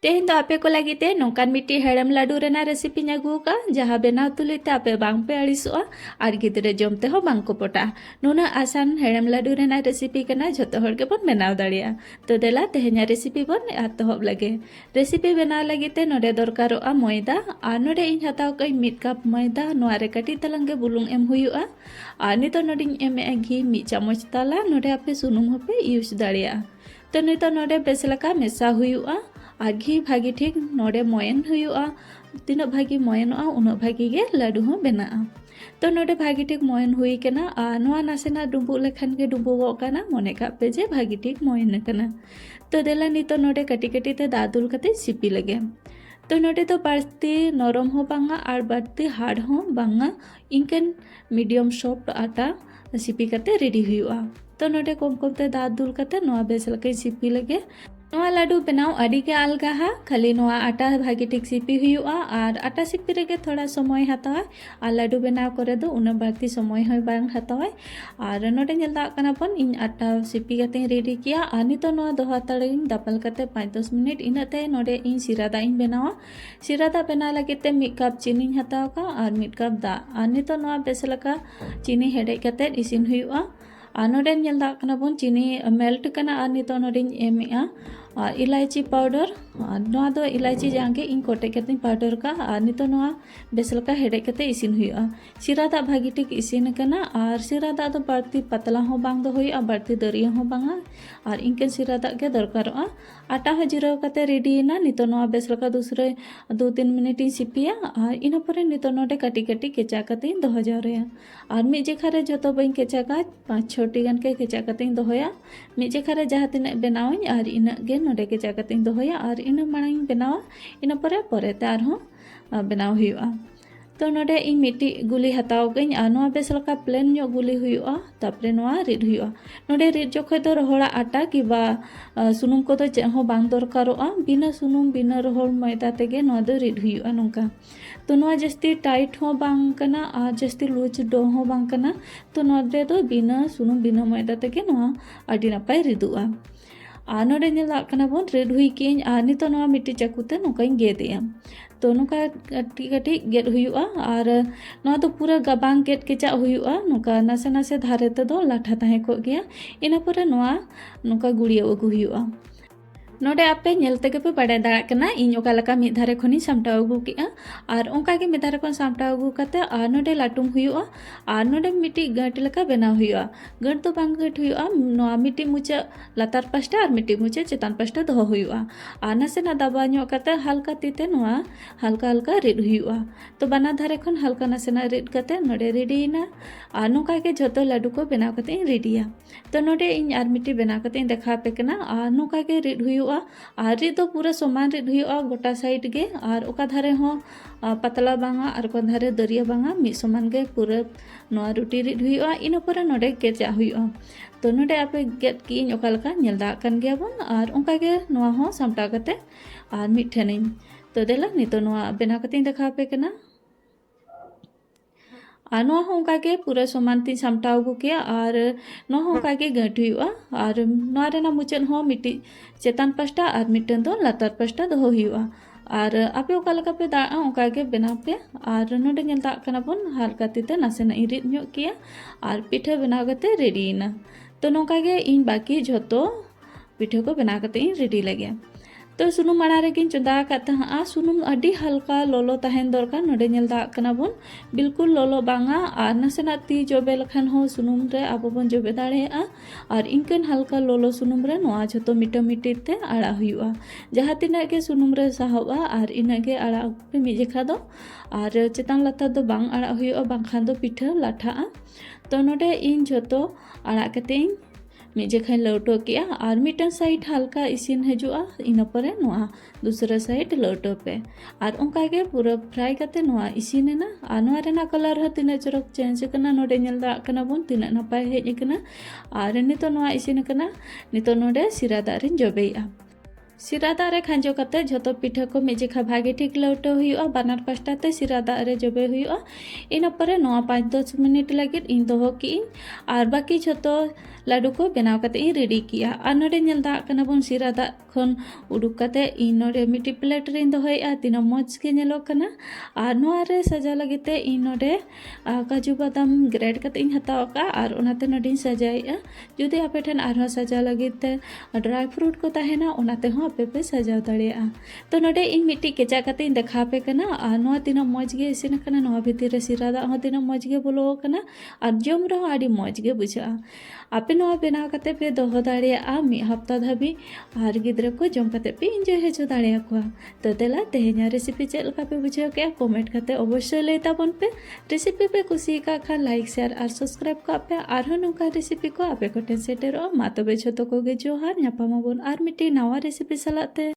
तेहें तो आपे को लगी ते नौकान मिट्टी हेड़म लाडू रेना रेसिपी अगू का जहाँ बेनाव तुलिते आपे बांग पे अड़िसोआ और गिद्रे जमते हो बांग को पटा नुना आसान हेड़म लाडू रेना रेसिपी कना झोतो हड़ के बन बनाव दाड़िया तो देला तेहें रेसिपी बन एतहब लगे रेसिपी बनाव लगी ते नोडे दरकारोआ मैदा और नोडे इन हताव कई 1 कप मैदा नोरे कटी तलंगे बुलुंग एम हुयुआ और नितो नोडिंग एम घी 1 चामच तला नोडे आपे सुनुम होपे यूज दाड़िया तो नितो नोडे बेसलका मेसा हुयुआ और घी भागी ठीक नोडे मोयन हुयुआ तीना भागी मोयनोआ उना भागी गे लाडू हो बना तो नोडे भागी ठीक मोयन हुई कना और नोआ नासेना डुबु लेखान के डुबुगो कना मने का पे जे भागी ठीक मोयन कना तो देला नितो नोडे कटी कटी ते दादुल कते सिपी लगे तो नोडे तो बाड़ती नरम हो बांगा और बाड़ती हार्ड हो बांगा इनकन मीडियम सॉफ्ट आटा सिपी कते रेडी हुआ तो नोडे कम कम ते दादुल कते नोआ बेस लगे सिपी लगे नोआ लाडू बनाव अड़ी के अलगा खाली नोआ आटा भागी ठीक सिपी हुआ और आटा सिपी रेगे थोड़ा समय हतावा और लाडू बनाव करे दो उना बाड़ती समय हो बांग हतावा और नोडे नेलदा कना पन इन आटा सिपी कते रेडी किया और नितो नोआ दोहा तड़िंग दापल कते 5-10 मिनट इनाते नोडे इन सिरादा इन बनावा सिरादा बना लगे ते 1 कप चीनी हताव का और 1 कप दा और नितो नोआ बेसलका चीनी हेडे कते इसिन हुआ और नोडे नेलदा कना बन चीनी मेल्ट कना और नितो नोडे एमेआ और इलायची पाउडर नोआ दो इलायची जांगे इन कोटे कते पाउडर का और नितो नोआ बेसलका हेडे कते इसिन हुआ सिरादा भागी ठीक इसिन कना और सिरादा तो बाड़ती पतला हो बांग दो हुआ बाड़ती दरिया हो बांगा और इनके सिरादा के दरकारोआ आटा हो जिराव कते रेडी ना नितो नोआ बेसलका दूसरे 2-3 मिनट इन सिपिया और इना परे नितो नोडे कटी कटी केचा कते दोहो जावरेया और मिद जेखा रे जतो बई केचा का 5-6 गान के केचा कते दोहोया मिद जेखा रे जहाँ तिना बनावኝ और इना गे नोडे केचा कते दोहोया और इना मांग बनावा इना परे परेते आरहों बनाव हुआ तो नोडे इन मिट्टी गुली हताव गई और नोआ बेसलका प्लेन नो गुली हुआ तापरे नोआ रिड हुआ नोडे रिड जोखे तो रहोड़ा आटा कि बा सुनुम को तो चे हो बांग दरकारोआ बिना सुनुम बिना रहोड़ मैदा तेगे नोआ दो रिड हुआ नोंका तो नोआ जस्ती टाइट हो बांग कना और जस्ती लूज डो हो बांग कना तो नोडे दो बिना सुनुम बिना मैदा तेगे नोआ आडी नापाय रिदुआ और नोडे नेला कना बन रेड हुई किन और नितो नोआ मिट्टी चाकूते नोकाइन गेदेया तो नोका कटी कटी गेद हुआ और नोआ तो पूरा गबांग गेद केचा हुआ नोका नासे नासे धारे ते दो लाठा ताहे को गया इना परे नोआ नोका गुड़िया अगु हुआ नोडे आपे नेलते के पे बड़े दाड़ा कना इन ओका लका मिद धारे खनि सामटाव अगु किया और ओंका के मिद धारे खन सामटाव अगु कते और नोडे लाटुम हुआ और नोडे मिट्टी गट लका बनाव हुआ गट तो बांग गट हुआ नोआ मिट्टी मुचा लातार पास्टा और मिट्टी मुचा चेतान पास्टा दोहो हुआ और नासे ना दबा ᱧᱚᱜ कते हल्का तीते नोआ हल्का हल्का रिड हुआ तो बना धारे खन हल्का नासे ना रिड कते नोडे रेडी ना और नोका के झोतो लाडू को बनाव कते रेडिया तो नोडे इन आर मिट्टी बनाव कते देखा पे कना और नोका के रिड हुआ और रिद तो पूरा समान रिद हुआ गोटा साइड गे और ओका धारे हो पतला बांगा और ओका धारे दरिया बांगा मिद समान गे पूरा नोआ रुटी रिद हुआ इन पर नोडे केचा हुआ तो नोडे आपे गेट की ओका लका नेल दा कान गया बन और ओंका गे नोआ हो सामटा कते और मिद ठेनिन तो देला नितो नोआ बेना कते देखा पे कना और नोआ हो ओंका के पूरा समान ती सामटाव अगु किया और नोआ हो ओंका के गट हुआ और नोआ रेना मुचाद हो मिट्टी चेतान पास्टा और मिट्टन दो लातार पास्टा दोहो हुआ और आपे ओका लका पे दा ओंका के बनाव पे और नोडे नेल दा कना बन हल्का तीते नासेना इरिद ᱧᱚᱜ किया और पिठा बनाव कते रेडी ना तो नोंका गे इन बाकी झोतो पिठा को बनाव कते रेडी लगे तो सुनुम माड़ा रेगिन चंदा काता हाँ सुनुम अडी हल्का लोलो तहन दरकार नोडे नेल दा कना बन बिल्कुल लोलो बांगा और नासेना ती जोबे लखान हो सुनुम रे आबो बन जोबे दाड़ेया और इनकन हल्का लोलो सुनुम रे नोआ झोतो मिटा मिटी ते आड़ा हुआ जहाँ तिना के सुनुम रे साहबा और इना के आड़ा पे मिजेखा दो और चेतान लाता दो बांग आड़ा हुआ बांखान दो पिठा लाठा तो नोडे इन झोतो आड़ा कते मिद जेखाइन लौटो किया और मिटन साइड हल्का इसिन हजुआ इन परे नोआ दूसरा साइड लौटो पे और ओंका के पूरा फ्राई कते नोआ इसिन ना और नोआ रेना कलर हो तिना चरक चेंज कना नोडे नेल दा कना बन तिना नापाय हेज कना और नितो नोआ इसिन कना नितो नोडे सिरा दा रिन जोबेया सिरा दाग रे खांजो कते झोतो पिठा को मिद जेखा भागे ठीक लौटो हुआ बानार पास्टा ते सिरा दाग रे जोबे हुआ इन परे नोआ 5-10 मिनट लगे इन दोहो की और बाकी झोतो ᱞᱟᱹᱰᱩ ᱠᱚ ᱵᱮᱱᱟᱣ ᱠᱟᱛᱮ ᱤᱧ ᱨᱮᱰᱤ ᱠᱮᱜᱼᱟ ᱟᱨ ᱱᱚᱰᱮ ᱧᱮᱞ ᱫᱟᱜ ᱠᱟᱱᱟ ᱵᱚᱱ ᱥᱤᱨᱟ ᱫᱟᱜ ᱠᱷᱚᱱ ᱩᱰᱩᱠ ᱠᱟᱛᱮ ᱤᱧ ᱱᱚᱰᱮ ᱢᱤᱫᱴᱤᱡ ᱯᱞᱮᱴ ᱨᱮᱧ ᱫᱚᱦᱚᱭᱮᱜᱼᱟ ᱛᱤᱱᱟᱹᱜ ᱢᱚᱡᱽ ᱜᱮ ᱧᱮᱞᱚᱜ ᱠᱟᱱᱟ ᱟᱨ ᱱᱚᱣᱟ ᱨᱮ ᱥᱟᱡᱟᱣ ᱞᱟᱹᱜᱤᱫ ᱛᱮ ᱤᱧ ᱱᱚᱰᱮ ᱠᱟᱡᱩ ᱵᱟᱫᱟᱢ ᱜᱨᱮᱰ ᱠᱟᱛᱮ ᱤᱧ ᱦᱟᱛᱟᱣ ᱟᱠᱟᱫᱼᱟ ᱟᱨ ᱚᱱᱟᱛᱮ ᱱᱚᱰᱮᱧ ᱥᱟᱡᱟᱣᱮᱜᱼᱟ ᱡᱩᱫᱤ ᱟᱯᱮ ᱴᱷᱮᱱ ᱟᱨᱦᱚᱸ ᱥᱟᱡᱟᱣ ᱞᱟᱹᱜᱤᱫ ᱛᱮ ᱰᱨᱟᱭ ᱯᱷᱨᱩᱴ ᱠᱚ ᱛᱟᱦᱮᱱᱟ ᱚᱱᱟ ᱛᱮᱦᱚᱸ ᱟᱯᱮ ᱯᱮ ᱥᱟᱡᱟᱣ ᱫᱟᱲᱮᱭᱟᱜᱼᱟ ᱛᱚ ᱱᱚᱰᱮ ᱤᱧ ᱢᱤᱫᱴᱤᱡ ᱠᱮᱪᱟᱜ ᱠᱟᱛᱮ ᱤᱧ ᱫᱮᱠᱷᱟᱣ ᱟᱯᱮ ᱠᱟᱱᱟ ᱟᱨ ᱱᱚᱣᱟ ᱛᱤᱱᱟᱹᱜ ᱢᱚᱡᱽ ᱜᱮ ᱤᱥᱤᱱ ᱟᱠᱟᱱᱟ ᱱᱚᱣᱟ ᱵᱷᱤᱛᱤᱨ ᱨᱮ ᱥᱤᱨᱟ ᱫᱟᱜ ᱦᱚᱸ ᱛᱤᱱᱟᱹᱜ ᱢᱚᱡᱽ ᱜᱮ ᱵᱚᱞᱚ ᱟᱠᱟᱱᱟ ᱟᱨ ᱡᱚᱢ ᱨᱮᱦᱚᱸ ᱟᱹᱰᱤ ᱢᱚᱡᱽ ᱜᱮ ᱵᱩᱡᱷᱟᱹᱜᱼᱟ ᱟᱯᱮ ᱱᱚᱣᱟ ᱵᱮᱱᱟᱣ ᱠᱟᱛᱮ ᱯᱮ ᱫᱚᱦᱚ ᱫᱟᱲᱮᱭᱟᱜᱼᱟ ᱢᱤᱫ ᱦᱟᱯᱛᱟ ᱫᱷᱟᱹᱵᱤᱡ ᱟᱨ ᱜᱤᱫᱽᱨᱟᱹ ᱠᱚ ᱡᱚᱢ ᱠᱟᱛᱮ ᱯᱮ ᱤᱱᱡᱚᱭ ᱦᱚᱪᱚ ᱫᱟᱲᱮᱭᱟᱠᱚᱣᱟ ᱛᱚ ᱫᱮᱞᱟ ᱛᱮᱦᱮᱧᱟᱜ ᱨᱮᱥᱤᱯᱤ ᱪᱮᱫ ᱞᱮᱠᱟ ᱯᱮ ᱵᱩᱡᱷᱟᱹᱣ ᱠᱮᱜᱼᱟ ᱠᱚᱢᱮᱱᱴ ᱠᱟᱛᱮ ᱚᱵᱚᱥᱥᱳᱭ ᱞᱟᱹᱭ ᱛᱟᱵᱚᱱ ᱯᱮ ᱨᱮᱥᱤᱯᱤ ᱯᱮ ᱠᱩᱥᱤᱭᱟᱠᱟᱫ ᱠᱷᱟᱱ ᱞᱟᱭᱤᱠ ᱥᱮᱭᱟᱨ ᱟᱨ ᱥᱟᱵᱥᱠᱨᱟᱭᱤᱵ ᱠᱟᱜ ᱯᱮ ᱟᱨᱦᱚᱸ ᱱᱚᱝᱠᱟ ᱨᱮᱥᱤᱯᱤ ᱠᱚ ᱟᱯᱮ ᱠᱚᱴᱷᱮᱱ ᱥᱮᱴᱮᱨᱚᱜᱼᱟ ᱢᱟ ᱛᱚᱵᱮ ᱡᱷᱚᱛᱚ ᱠᱚᱜᱮ ᱡᱚᱦᱟᱨ ᱧᱟᱯᱟᱢᱟᱵᱚᱱ ᱟᱨ ᱢᱤᱫᱴᱤᱡ ᱱᱟᱣᱟ ᱨᱮᱥᱤᱯᱤ ᱥᱟᱞᱟᱜ ᱛᱮ